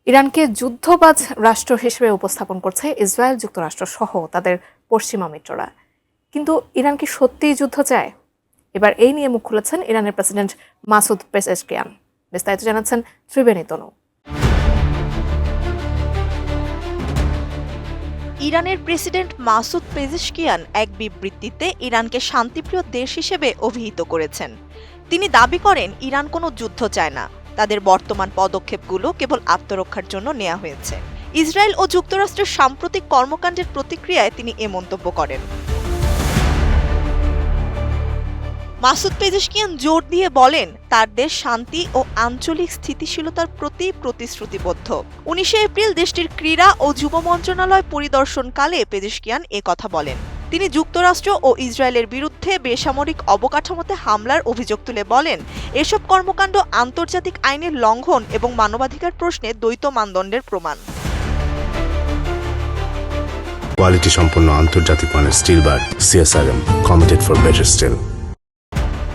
ইরানকে যুদ্ধবাজ রাষ্ট্র হিসেবে উপস্থাপন করছে ইসরায়েল, যুক্তরাষ্ট্র সহ তাদের পশ্চিমা মিত্ররা। কিন্তু ইরান কি সত্যিই যুদ্ধ চায়? এবার এই নিয়ে মুখ খুলেছেন ইরানের প্রেসিডেন্ট মাসুদ পেজেশকিয়ান। বিস্তারিত জানাচ্ছেন ত্রিবেণী তনু। ইরানের প্রেসিডেন্ট মাসুদ পেজেশকিয়ান এক বিবৃতিতে ইরানকে শান্তিপ্রিয় দেশ হিসেবে অভিহিত করেছেন। তিনি দাবি করেন ইরান কোনো যুদ্ধ চায় না, তাদের বর্তমান পদক্ষেপগুলো কেবল আত্মরক্ষার জন্য নেওয়া হয়েছে। ইসরায়েল ও যুক্তরাষ্ট্রের সাম্প্রতিক কর্মকাণ্ডের প্রতিক্রিয়ায় তিনি এ মন্তব্য করেন। মাসুদ পেজেশকিয়ান জোর দিয়ে বলেন তার দেশ শান্তি ও আঞ্চলিক স্থিতিশীলতার প্রতি প্রতিশ্রুতিবদ্ধ। ১৯ এপ্রিল দেশটির ক্রীড়া ও যুব মন্ত্রণালয় পরিদর্শনকালে পেজেশকিয়ান এ কথা বলেন। তিনি যুক্তরাষ্ট্র ও ইসরায়েলের বিরুদ্ধে বেসামরিক অবকাঠামোতে হামলার অভিযোগ তুলে বলেন, এসব কর্মকাণ্ড আন্তর্জাতিক আইনের লঙ্ঘন এবং মানবাধিকার প্রশ্নে দ্বৈত মানদণ্ডের প্রমাণ। কোয়ালিটি সম্পন্ন আন্তর্জাতিক মানের still bar CSRM, committed for better still.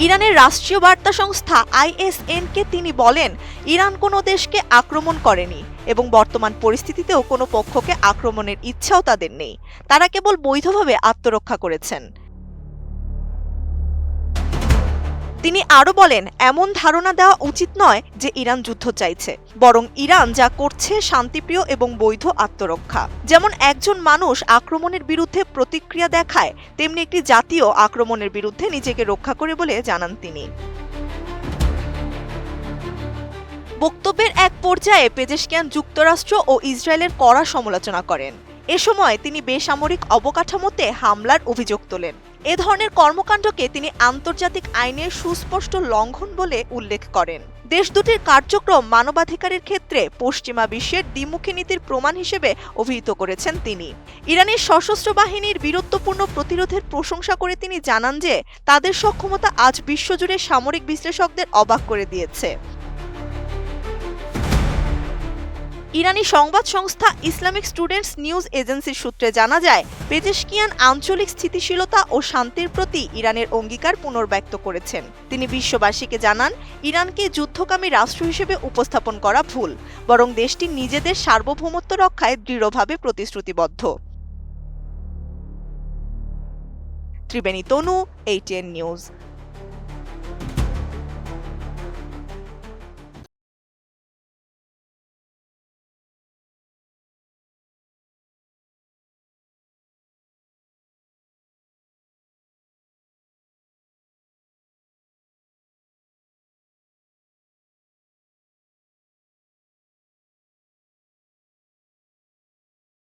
ইরানের রাষ্ট্রীয় বার্তা সংস্থা ISN-কে তিনি বলেন, ইরান কোনো দেশকে আক্রমণ করেনি এবং বর্তমান পরিস্থিতিতেও কোনো পক্ষকে আক্রমণের ইচ্ছাও তাদের নেই। তারা কেবল বৈধভাবে আত্মরক্ষা করেছেন। তিনি আরও বলেন, এমন ধারণা দেওয়া উচিত নয় যে ইরান যুদ্ধ চাইছে, বরং ইরান যা করছে শান্তিপ্রিয় এবং বৈধ আত্মরক্ষা। যেমন একজন মানুষ আক্রমণের বিরুদ্ধে প্রতিক্রিয়া দেখায়, তেমনি একটি জাতীয় আক্রমণের বিরুদ্ধে নিজেকে রক্ষা করে বলে জানান তিনি। বক্তব্যের এক পর্যায়ে পেজেশকিয়ান যুক্তরাষ্ট্র ও ইসরায়েলের কড়া সমালোচনা করেন। এ সময় তিনি বেসামরিক অবকাঠামোতে হামলার অভিযোগ তোলেন। এ ধরনের কর্মকাণ্ডকে তিনি আন্তর্জাতিক আইনের সুস্পষ্ট লঙ্ঘন বলে উল্লেখ করেন। দেশ দুটির কার্যক্রম মানবাধিকারের ক্ষেত্রে পশ্চিমা বিশ্বের দ্বিমুখী নীতির প্রমাণ হিসেবে অভিহিত করেছেন তিনি। ইরানের সশস্ত্র বাহিনীর বীরত্বপূর্ণ প্রতিরোধের প্রশংসা করে তিনি জানান যে তাদের সক্ষমতা আজ বিশ্বজুড়ে সামরিক বিশ্লেষকদের অবাক করে দিয়েছে। ইরানি সংবাদ সংস্থা ইসলামিক স্টুডেন্টস নিউজ এজেন্সির সূত্রে জানা যায়, পেজেশকিয়ান আঞ্চলিক স্থিতিশীলতা ও শান্তির প্রতি ইরানের অঙ্গীকার পুনর্ব্যক্ত করেছেন। তিনি বিশ্ববাসীকে জানান, ইরানকে যুদ্ধকামী রাষ্ট্র হিসেবে উপস্থাপন করা ভুল, বরং দেশটি নিজেদের সার্বভৌমত্ব রক্ষায় দৃঢ়ভাবে প্রতিশ্রুতিবদ্ধ। ত্রিবেণী তনু, ATN নিউজ।